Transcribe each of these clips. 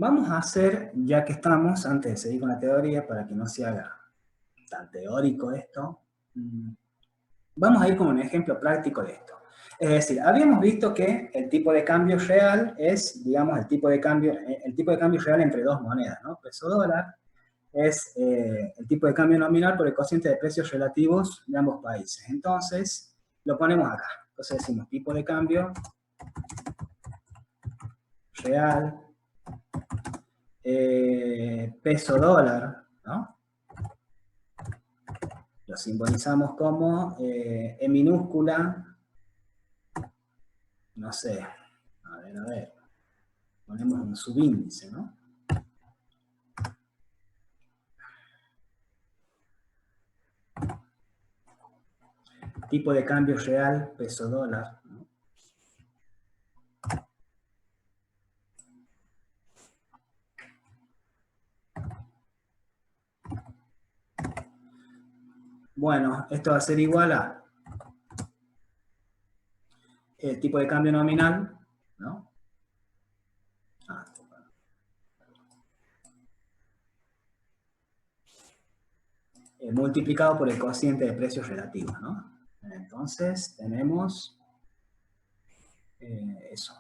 Vamos a hacer, ya que estamos, antes de seguir con la teoría, para que no se haga tan teórico esto, vamos a ir con un ejemplo práctico de esto. Es decir, habíamos visto que el tipo de cambio real es, digamos, el tipo de cambio real entre dos monedas, ¿no? Peso dólar es el tipo de cambio nominal por el cociente de precios relativos de ambos países. Entonces, lo ponemos acá. Entonces decimos tipo de cambio real, peso dólar, ¿no? Lo simbolizamos como E minúscula, no sé, a ver, ponemos un subíndice, ¿no? Tipo de cambio real, peso dólar, ¿no? Bueno, esto va a ser igual a el tipo de cambio nominal, ¿no? Multiplicado por el cociente de precios relativos, ¿no? Entonces tenemos eso.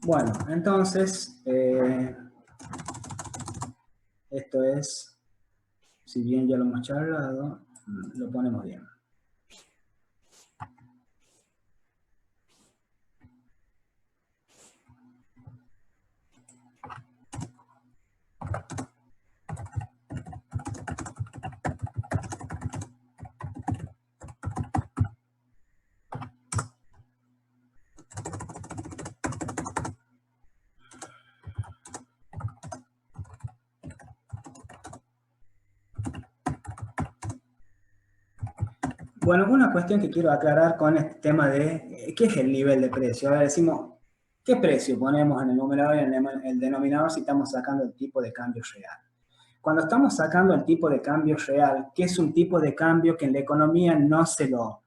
Bueno, entonces, esto es, si bien ya lo hemos charlado, lo ponemos bien. Bueno, una cuestión que quiero aclarar con este tema de qué es el nivel de precio. A ver, decimos, ¿qué precio ponemos en el numerador y en el denominador si estamos sacando el tipo de cambio real? Cuando estamos sacando el tipo de cambio real, que es un tipo de cambio que en la economía no se lo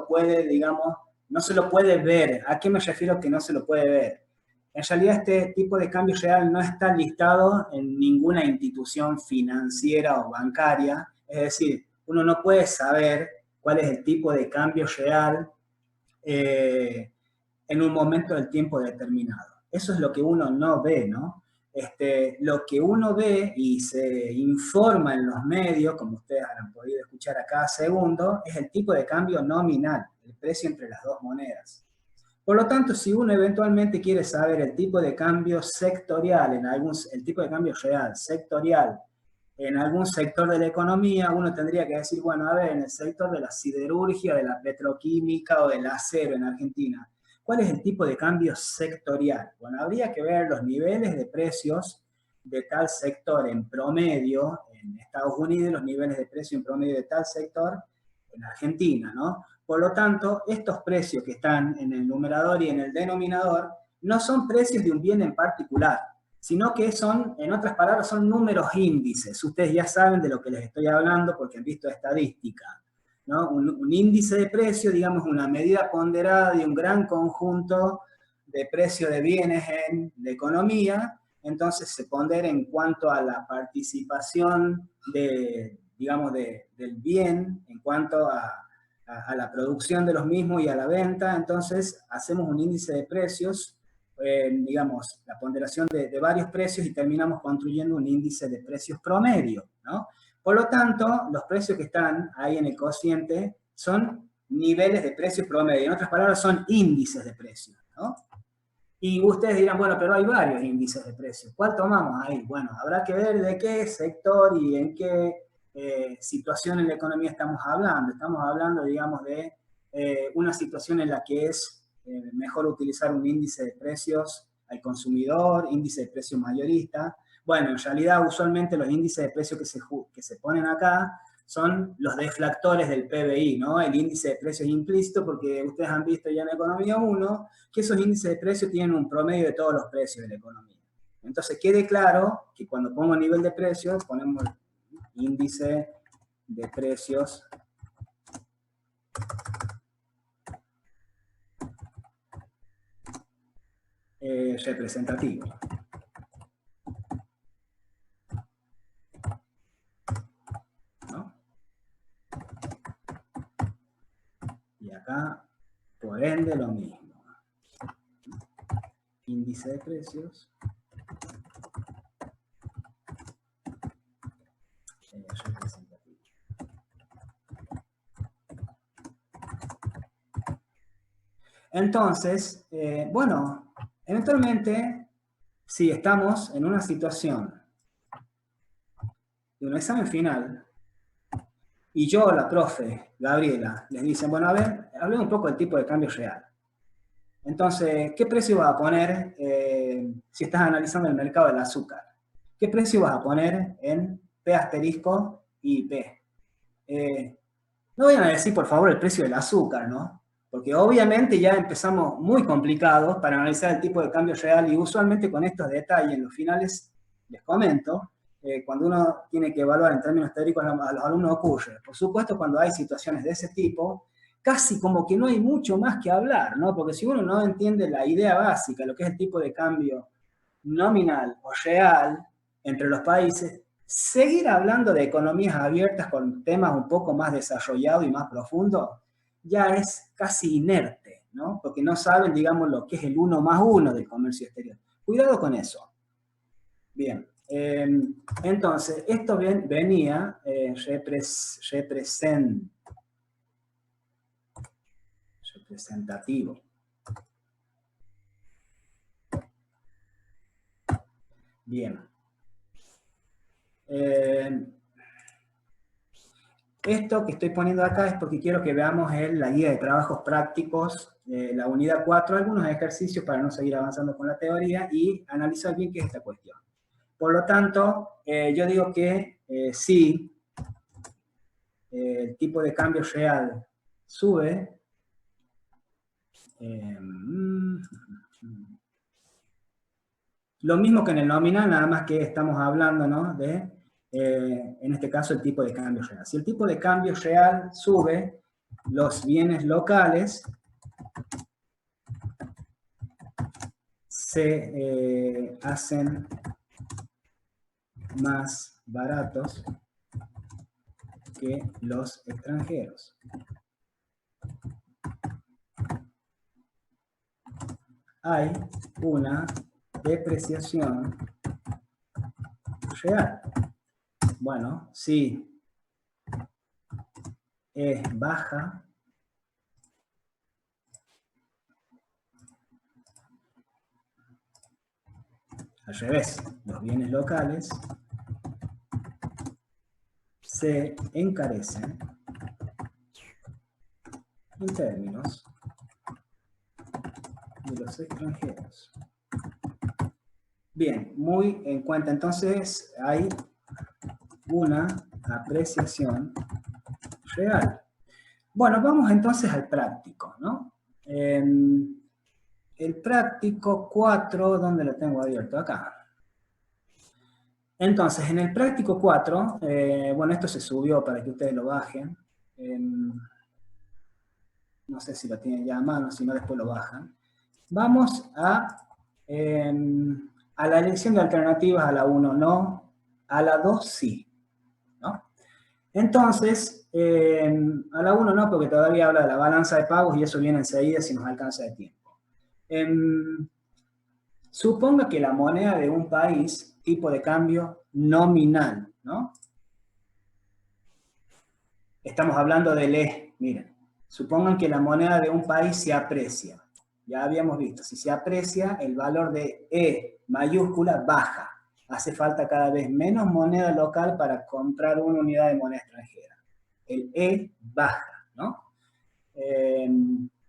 puede, digamos, no se lo puede ver. ¿A qué me refiero que no se lo puede ver? En realidad este tipo de cambio real no está listado en ninguna institución financiera o bancaria. Es decir, uno no puede saber cuál es el tipo de cambio real en un momento del tiempo determinado. Eso es lo que uno no ve, ¿no? Lo que uno ve y se informa en los medios, como ustedes han podido escuchar a cada segundo, es el tipo de cambio nominal, el precio entre las dos monedas. Por lo tanto, si uno eventualmente quiere saber el tipo de cambio sectorial, el tipo de cambio real, sectorial, en algún sector de la economía, uno tendría que decir, bueno, a ver, en el sector de la siderurgia, de la petroquímica o del acero en Argentina, ¿cuál es el tipo de cambio sectorial? Bueno, habría que ver los niveles de precios de tal sector en promedio en Estados Unidos, los niveles de precio en promedio de tal sector en Argentina, ¿no? Por lo tanto, estos precios que están en el numerador y en el denominador no son precios de un bien en particular, sino que son, en otras palabras, son números índices. Ustedes ya saben de lo que les estoy hablando porque han visto estadística, ¿no? Un índice de precio, digamos, una medida ponderada de un gran conjunto de precio de bienes en la economía, entonces se pondera en cuanto a la participación digamos, del bien, en cuanto a la producción de los mismos y a la venta, entonces hacemos un índice de precios, digamos, la ponderación de varios precios y terminamos construyendo un índice de precios promedio, ¿no? Por lo tanto, los precios que están ahí en el cociente son niveles de precios promedio, en otras palabras, son índices de precios, ¿no? Y ustedes dirán, bueno, pero hay varios índices de precios. ¿Cuál tomamos ahí? Bueno, habrá que ver de qué sector y en qué situación en la economía estamos hablando. Estamos hablando, digamos, de una situación en la que es mejor utilizar un índice de precios al consumidor, índice de precios mayorista. Bueno, en realidad, usualmente los índices de precios que se ponen acá son los deflactores del PBI, ¿no? El índice de precios implícito, porque ustedes han visto ya en Economía 1 que esos índices de precios tienen un promedio de todos los precios de la economía. Entonces quede claro que cuando pongo nivel de precios, ponemos índice de precios representativo. ¿No? Y acá, por ende, lo mismo. Índice de precios representativo. Entonces, bueno, eventualmente, si estamos en una situación de un examen final, y yo, la profe, Gabriela, les dicen, bueno, a ver, hablemos un poco del tipo de cambio real. Entonces, ¿qué precio vas a poner si estás analizando el mercado del azúcar? ¿Qué precio vas a poner en P asterisco y P? No vayan a decir, por favor, el precio del azúcar, ¿no? Porque obviamente ya empezamos muy complicados para analizar el tipo de cambio real y usualmente con estos detalles en los finales les comento, cuando uno tiene que evaluar en términos teóricos a los alumnos ocurre. Por supuesto, cuando hay situaciones de ese tipo, casi como que no hay mucho más que hablar, ¿no? Porque si uno no entiende la idea básica, lo que es el tipo de cambio nominal o real entre los países, seguir hablando de economías abiertas con temas un poco más desarrollados y más profundos, ya es casi inerte, ¿no? Porque no saben, digamos, lo que es el 1+1 del comercio exterior. Cuidado con eso. Bien, entonces, esto venía representativo. Bien. Esto que estoy poniendo acá es porque quiero que veamos la guía de trabajos prácticos, la unidad 4, algunos ejercicios para no seguir avanzando con la teoría y analizar bien qué es esta cuestión. Por lo tanto, yo digo que si el tipo de cambio real sube, lo mismo que en el nominal, nada más que estamos hablando, ¿no? de, en este caso, el tipo de cambio real. Si el tipo de cambio real sube, los bienes locales se hacen más baratos que los extranjeros. Hay una depreciación real. Bueno, si es baja, al revés, los bienes locales se encarecen en términos de los extranjeros. Bien, muy en cuenta. Entonces hay una apreciación real. Bueno, vamos entonces al práctico, ¿no? El práctico 4, ¿dónde lo tengo abierto? Acá. Entonces, en el práctico 4, bueno, esto se subió para que ustedes lo bajen. No sé si lo tienen ya a mano, si no después lo bajan. Vamos a la elección de alternativas, a la 1 no, a la 2 sí, ¿no? Entonces, a la 1 no, porque todavía habla de la balanza de pagos y eso viene enseguida si nos alcanza de tiempo. Suponga que la moneda de un país, tipo de cambio nominal, ¿no? Estamos hablando del E, miren. Supongan que la moneda de un país se aprecia. Ya habíamos visto, si se aprecia, el valor de E mayúscula baja. Hace falta cada vez menos moneda local para comprar una unidad de moneda extranjera. El E baja, ¿no?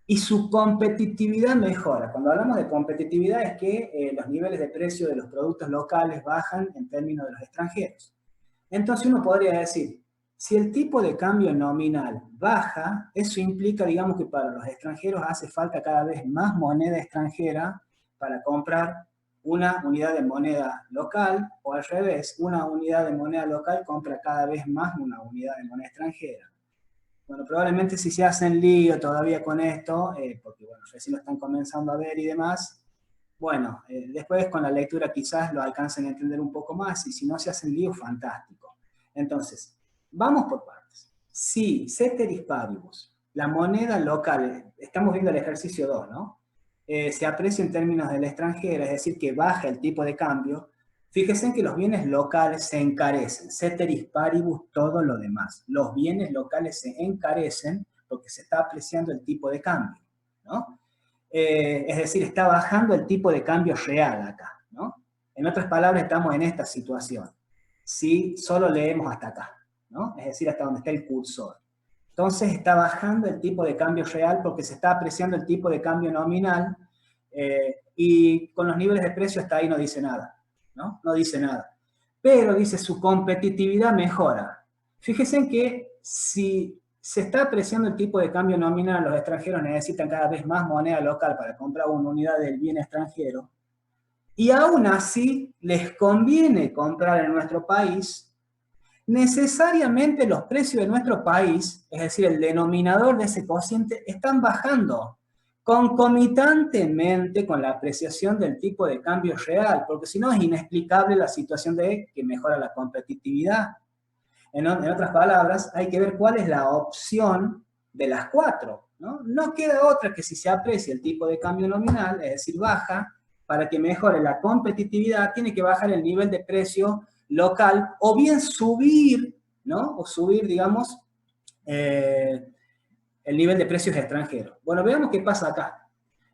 Y su competitividad mejora. Cuando hablamos de competitividad es que los niveles de precio de los productos locales bajan en términos de los extranjeros. Entonces uno podría decir, Si el tipo de cambio nominal baja, eso implica, digamos, que para los extranjeros hace falta cada vez más moneda extranjera para comprar una unidad de moneda local, o al revés, una unidad de moneda local compra cada vez más una unidad de moneda extranjera. Bueno, probablemente si se hacen lío todavía con esto, porque bueno, recién lo están comenzando a ver y demás, bueno, después con la lectura quizás lo alcancen a entender un poco más, y si no se hacen lío, fantástico. Entonces, vamos por partes. Si ceteris paribus, la moneda local, estamos viendo el ejercicio 2, ¿no? Se aprecia en términos del extranjero, es decir, que baja el tipo de cambio. Fíjense en que los bienes locales se encarecen, ceteris paribus todo lo demás. Los bienes locales se encarecen porque se está apreciando el tipo de cambio, ¿no? Es decir, está bajando el tipo de cambio real acá, ¿no? En otras palabras, estamos en esta situación. Si solo leemos hasta acá, ¿no? Es decir, hasta donde está el cursor. Entonces está bajando el tipo de cambio real porque se está apreciando el tipo de cambio nominal, y con los niveles de precio hasta ahí no dice nada, ¿no? No dice nada. Pero dice su competitividad mejora. Fíjense en que si se está apreciando el tipo de cambio nominal, los extranjeros necesitan cada vez más moneda local para comprar una unidad del bien extranjero, y aún así les conviene comprar en nuestro país, necesariamente los precios de nuestro país, es decir, el denominador de ese cociente, están bajando concomitantemente con la apreciación del tipo de cambio real, porque si no es inexplicable la situación de que mejora la competitividad. En otras palabras, hay que ver cuál es la opción de las cuatro, ¿no? No queda otra que si se aprecia el tipo de cambio nominal, es decir, baja, para que mejore la competitividad, tiene que bajar el nivel de precio local, o bien subir, ¿no? O subir, digamos, el nivel de precios extranjeros. Bueno, veamos qué pasa acá.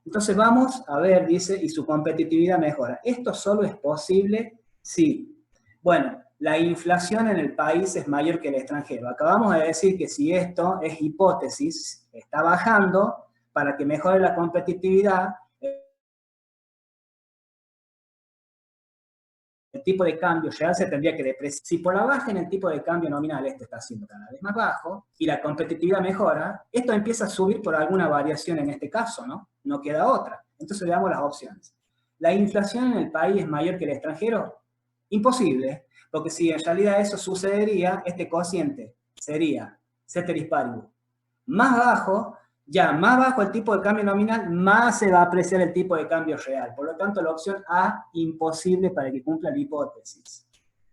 Entonces vamos a ver, dice, y su competitividad mejora. ¿Esto solo es posible? Sí. Bueno, la inflación en el país es mayor que el extranjero. Acabamos de decir que si esto es hipótesis, está bajando para que mejore la competitividad, el tipo de cambio real se tendría que depreciar. Si por la baja en el tipo de cambio nominal este está siendo cada vez más bajo y la competitividad mejora, esto empieza a subir por alguna variación en este caso, ¿no? No queda otra. Entonces veamos las opciones. ¿La inflación en el país es mayor que el extranjero? Imposible, porque si en realidad eso sucedería, este cociente sería ceteris paribus más bajo, ya más bajo el tipo de cambio nominal, más se va a apreciar el tipo de cambio real. Por lo tanto, la opción A, imposible para que cumpla la hipótesis.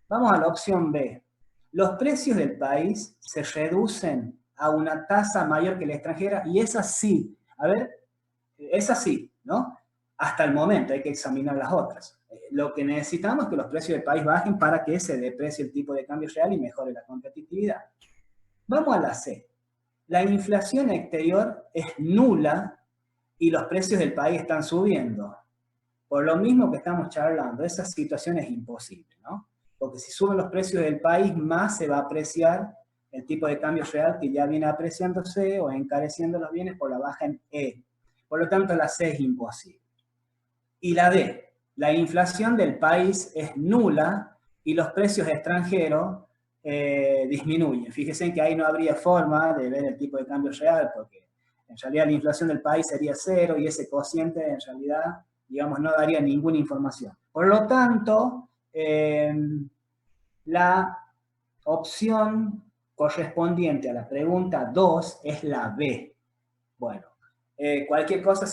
Vamos a la opción B. Los precios del país se reducen a una tasa mayor que la extranjera, y es así. A ver, es así, ¿no? Hasta el momento, hay que examinar las otras. Lo que necesitamos es que los precios del país bajen para que se deprecie el tipo de cambio real y mejore la competitividad. Vamos a la C. La inflación exterior es nula y los precios del país están subiendo. Por lo mismo que estamos charlando, esa situación es imposible, ¿no? Porque si suben los precios del país, más se va a apreciar el tipo de cambio real que ya viene apreciándose o encareciendo los bienes por la baja en E. Por lo tanto, la C es imposible. Y la D, la inflación del país es nula y los precios extranjeros disminuyen. Fíjense que ahí no habría forma de ver el tipo de cambio real, porque en realidad la inflación del país sería cero y ese cociente en realidad, digamos, no daría ninguna información. Por lo tanto, la opción correspondiente a la pregunta 2 es la B. Bueno, cualquier cosa, si